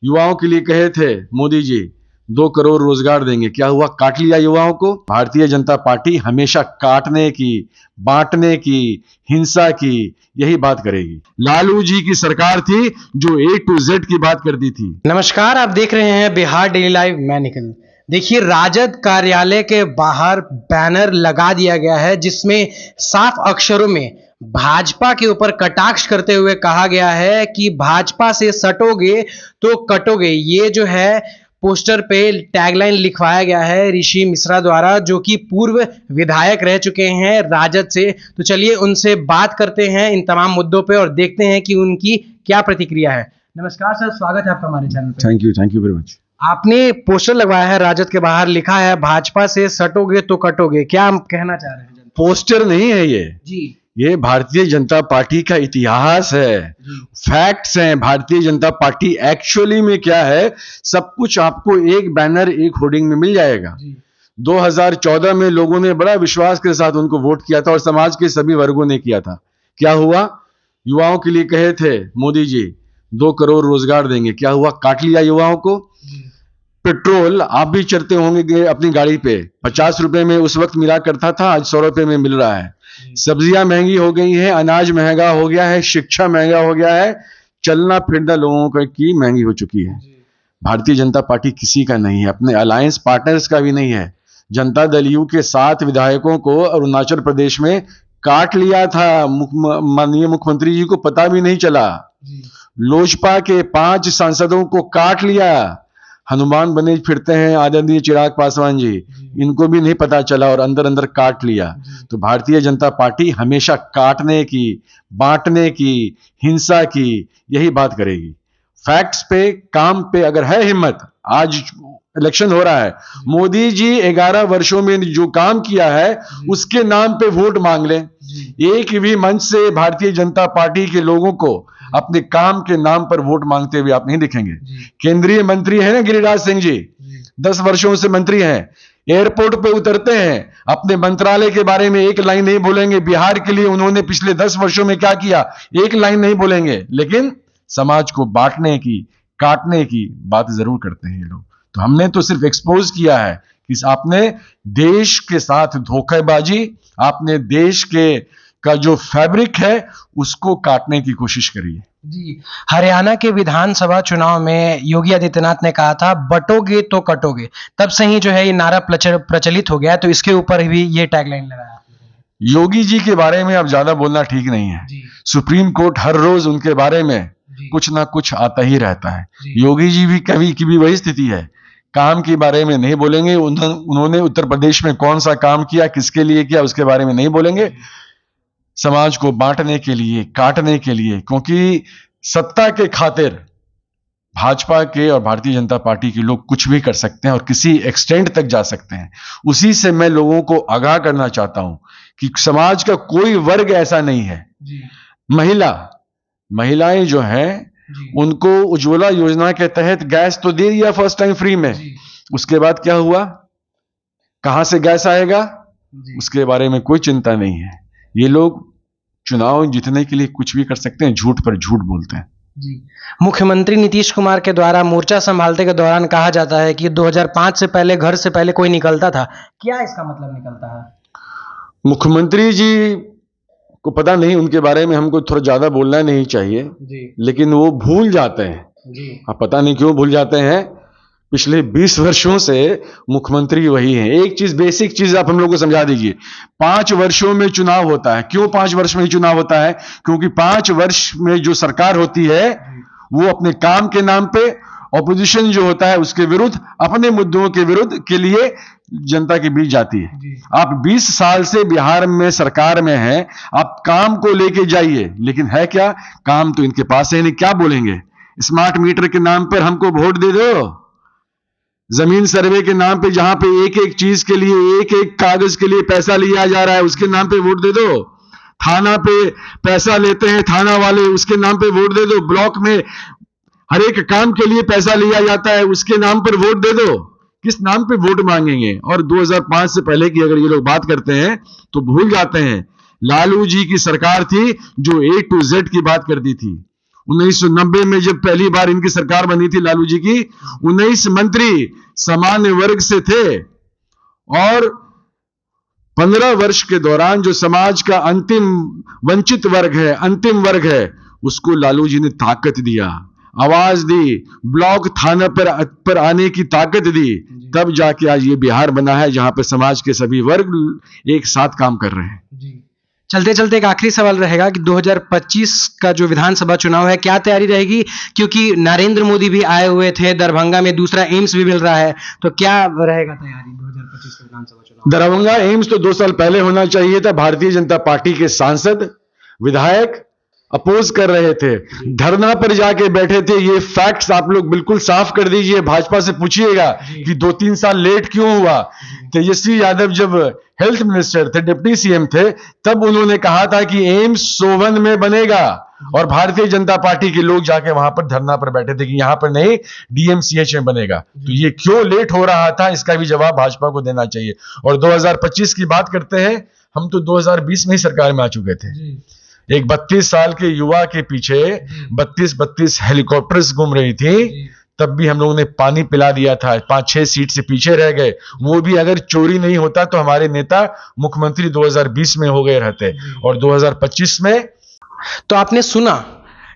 युवाओं के लिए कहे थे मोदी जी 2 करोड़ रोजगार देंगे, क्या हुआ? काट लिया युवाओं को। भारतीय जनता पार्टी हमेशा काटने की, बांटने की, हिंसा की यही बात करेगी। लालू जी की सरकार थी जो A to Z की बात कर दी थी। नमस्कार, आप देख रहे हैं बिहार डेली लाइव। मैं निखिल। देखिए, राजद कार्यालय के बाहर बैनर लगा दिया गया है जिसमें साफ अक्षरों में भाजपा के ऊपर कटाक्ष करते हुए कहा गया है कि भाजपा से सटोगे तो कटोगे। ये जो है पोस्टर पे टैगलाइन लिखवाया गया है ऋषि मिश्रा द्वारा, जो कि पूर्व विधायक रह चुके हैं राजद से। तो चलिए उनसे बात करते हैं इन तमाम मुद्दों पे और देखते हैं कि उनकी क्या प्रतिक्रिया है। नमस्कार सर, स्वागत है आपका हमारे चैनल पे। Thank you very much. आपने पोस्टर लगवाया है राजद के बाहर, लिखा है भाजपा से सटोगे तो कटोगे, क्या हम कहना चाह रहे हैं? पोस्टर नहीं है जी, ये भारतीय जनता पार्टी का इतिहास है, फैक्ट्स हैं। भारतीय जनता पार्टी एक्चुअली में क्या है, सब कुछ आपको एक बैनर, एक होर्डिंग में मिल जाएगा। 2014 में लोगों ने बड़ा विश्वास के साथ उनको वोट किया था और समाज के सभी वर्गों ने किया था। क्या हुआ? युवाओं के लिए कहे थे मोदी जी 2 करोड़ रोजगार देंगे, क्या हुआ? काट लिया युवाओं को। पेट्रोल आप भी चढ़ते होंगे अपनी गाड़ी पे, 50 रुपए में उस वक्त मिला करता था, आज 100 रुपए में मिल रहा है। सब्जियां महंगी हो गई हैं, अनाज महंगा हो गया है, शिक्षा महंगा हो गया है, चलना फिरना लोगों की महंगी हो चुकी है। भारतीय जनता पार्टी किसी का नहीं है, अपने अलायंस पार्टनर्स का भी नहीं है। जनता दल यू के 7 विधायकों को अरुणाचल प्रदेश में काट लिया था, माननीय मुख्यमंत्री जी को पता भी नहीं चला। लोजपा के 5 सांसदों को काट लिया, हनुमान बने फिरते हैं आदरणीय चिराग पासवान जी, इनको भी नहीं पता चला और अंदर अंदर काट लिया। तो भारतीय जनता पार्टी हमेशा काटने की, बांटने की, हिंसा की यही बात करेगी। फैक्ट्स पे, काम पे अगर है हिम्मत, आज इलेक्शन हो रहा है, मोदी जी 11 वर्षों में जो काम किया है उसके नाम पे वोट मांग लें। एक भी मंच से भारतीय जनता पार्टी के लोगों को अपने काम के नाम पर वोट मांगते हुए आप नहीं दिखेंगे। केंद्रीय मंत्री है ना गिरिराज सिंह जी, 10 वर्षों से मंत्री हैं, एयरपोर्ट पे उतरते हैं, अपने मंत्रालय के बारे में एक लाइन नहीं बोलेंगे। बिहार के लिए उन्होंने पिछले 10 वर्षों में क्या किया, एक लाइन नहीं बोलेंगे, लेकिन समाज को बांटने की, काटने की बात जरूर करते हैं ये लोग। तो हमने तो सिर्फ एक्सपोज किया है कि आपने देश के साथ धोखेबाजी, आपने देश के का जो फैब्रिक है उसको काटने की कोशिश करी है। जी, हरियाणा के विधानसभा चुनाव में योगी आदित्यनाथ ने कहा था बटोगे तो कटोगे, तब से ही जो है ये नारा प्रचलित हो गया है। तो इसके ऊपर भी ये टैगलाइन लगाया। योगी जी के बारे में अब ज्यादा बोलना ठीक नहीं है। सुप्रीम कोर्ट हर रोज उनके बारे में कुछ ना कुछ आता ही रहता है। योगी जी भी कभी की वही स्थिति है, काम के बारे में नहीं बोलेंगे। उन्होंने उत्तर प्रदेश में कौन सा काम किया, किसके लिए किया, उसके बारे में नहीं बोलेंगे। समाज को बांटने के लिए, काटने के लिए, क्योंकि सत्ता के खातिर भाजपा के और भारतीय जनता पार्टी के लोग कुछ भी कर सकते हैं और किसी एक्सटेंट तक जा सकते हैं। उसी से मैं लोगों को आगाह करना चाहता हूं कि समाज का कोई वर्ग ऐसा नहीं है। महिलाएं जो हैं उनको उज्ज्वला योजना के तहत गैस तो दे दिया फर्स्ट टाइम फ्री में, उसके बाद क्या हुआ, कहां से गैस आएगा, उसके बारे में कोई चिंता नहीं है। ये लोग चुनाव जीतने के लिए कुछ भी कर सकते हैं, झूठ पर झूठ बोलते हैं। जी, मुख्यमंत्री नीतीश कुमार के द्वारा मोर्चा संभालते के दौरान कहा जाता है कि 2005 से पहले घर से पहले कोई निकलता था, क्या इसका मतलब निकलता है? मुख्यमंत्री जी को पता नहीं, उनके बारे में हमको थोड़ा ज्यादा बोलना नहीं चाहिए जी। लेकिन वो भूल जाते हैं जी। अब पता नहीं क्यों भूल जाते हैं। पिछले 20 वर्षों से मुख्यमंत्री वही हैं। एक चीज, बेसिक चीज आप हम लोग को समझा दीजिए। 5 वर्षों में चुनाव होता है। क्यों 5 वर्ष में ही चुनाव होता है? क्योंकि 5 वर्ष में जो सरकार होती है वो अपने काम के नाम पे, ऑपोजिशन जो होता है उसके विरुद्ध, अपने मुद्दों के विरुद्ध के लिए जनता के बीच जाती है। आप 20 साल से बिहार में सरकार में हैं, आप काम को लेके जाइए, लेकिन है क्या, काम तो इनके पास है नहीं। क्या बोलेंगे? स्मार्ट मीटर के नाम पर हमको वोट दे दो, जमीन सर्वे के नाम पे जहां पे एक एक चीज के लिए, एक एक कागज के लिए पैसा लिया जा रहा है, उसके नाम पे वोट दे दो। थाना पे पैसा लेते हैं थाना वाले, उसके नाम पे वोट दे दो। ब्लॉक में हर एक काम के लिए पैसा लिया जाता है, उसके नाम पर वोट दे दो। किस नाम पे वोट मांगेंगे? और 2005 से पहले की अगर ये लोग बात करते हैं तो भूल जाते हैं लालू जी की सरकार थी जो A to Z की बात करती थी। 1990 में जब पहली बार इनकी सरकार बनी थी लालू जी की, 19 मंत्री सामान्य वर्ग से थे और 15 वर्ष के दौरान जो समाज का अंतिम वंचित वर्ग है, अंतिम वर्ग है, उसको लालू जी ने ताकत दिया, आवाज दी, ब्लॉक थाना पर आने की ताकत दी, तब जाके आज ये बिहार बना है जहां पर समाज के सभी वर्ग एक साथ काम कर रहे हैं। चलते चलते एक आखिरी सवाल रहेगा कि 2025 का जो विधानसभा चुनाव है, क्या तैयारी रहेगी? क्योंकि नरेंद्र मोदी भी आए हुए थे, दरभंगा में दूसरा एम्स भी मिल रहा है, तो क्या रहेगा तैयारी 2025 के विधानसभा चुनाव? दरभंगा एम्स तो 2 साल पहले होना चाहिए था। भारतीय जनता पार्टी के सांसद, विधायक अपोज कर रहे थे, धरना पर जाके बैठे थे। ये फैक्ट्स आप लोग बिल्कुल साफ कर दीजिए, भाजपा से पूछिएगा कि 2-3 साल लेट क्यों हुआ। तेजस्वी यादव जब हेल्थ मिनिस्टर थे, डिप्टी सीएम थे, तब उन्होंने कहा था कि एम्स सोवन में बनेगा और भारतीय जनता पार्टी के लोग जाके वहां पर धरना पर बैठे थे कि यहां पर नहीं, डीएमसीएच में बनेगा। तो ये क्यों लेट हो रहा था, इसका भी जवाब भाजपा को देना चाहिए। और 2025 की बात करते हैं, हम तो 2020 में ही सरकार में आ चुके थे। एक 32 साल के युवा के पीछे 32 हेलीकॉप्टर्स घूम रही थी, तब भी हम लोगों ने पानी पिला दिया था, 5-6 सीट से पीछे रह गए। वो भी अगर चोरी नहीं होता तो हमारे नेता मुख्यमंत्री 2020 में हो गए रहते, और 2025 में। तो आपने सुना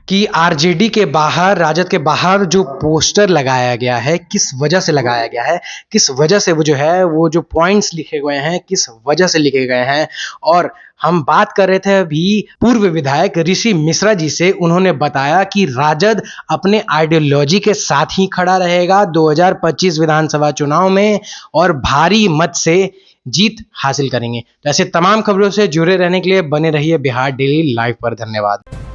कि आरजेडी के बाहर, राजद के बाहर जो पोस्टर लगाया गया है, किस वजह से लगाया गया है, किस वजह से वो जो है, वो जो पॉइंट्स लिखे गए हैं, किस वजह से लिखे गए हैं। और हम बात कर रहे थे अभी पूर्व विधायक ऋषि मिश्रा जी से, उन्होंने बताया कि राजद अपने आइडियोलॉजी के साथ ही खड़ा रहेगा 2025 विधानसभा चुनाव में और भारी मत से जीत हासिल करेंगे। तो ऐसे तमाम खबरों से जुड़े रहने के लिए बने रहिए बिहार डेली लाइव पर। धन्यवाद।